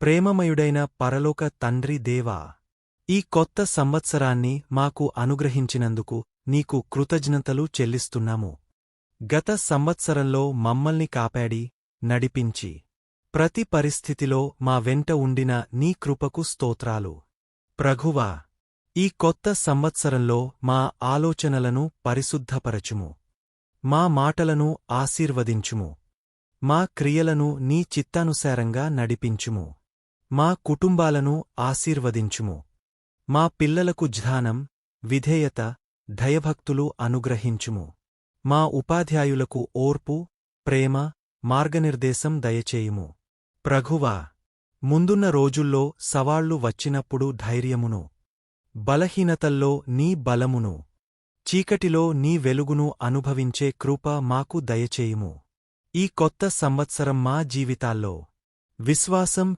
ప్రేమమయుడైన పరలోక తండ్రి దేవా, ఈ కొత్త సంవత్సరాన్ని మాకు అనుగ్రహించినందుకు నీకు కృతజ్ఞతలు చెల్లిస్తున్నాము. గత సంవత్సరంలో మమ్మల్ని కాపాడి, నడిపించి, ప్రతి పరిస్థితిలో మా వెంట ఉండిన నీ కృపకు స్తోత్రాలు. ప్రభువా, ఈ కొత్త సంవత్సరంలో మా ఆలోచనలను పరిశుద్ధపరచుము, మా మాటలను ఆశీర్వదించుము, మా క్రియలను నీ చిత్తానుసారంగా నడిపించుము, మా కుటుంబాలను ఆశీర్వదించుము, మా పిల్లలకు జ్ఞానం, విధేయత, దయభక్తులు అనుగ్రహించుము, మా ఉపాధ్యాయులకు ఓర్పు, ప్రేమ, మార్గనిర్దేశం దయచేయుము. ప్రభువా, ముందున్న రోజుల్లో సవాళ్లు వచ్చినప్పుడు ధైర్యమును, బలహీనతల్లో నీ బలమును, చీకటిలో నీ వెలుగును అనుభవించే కృప మాకు దయచేయుము. ఈ కొత్త సంవత్సరం మా జీవితాల్లో విశ్వాసం,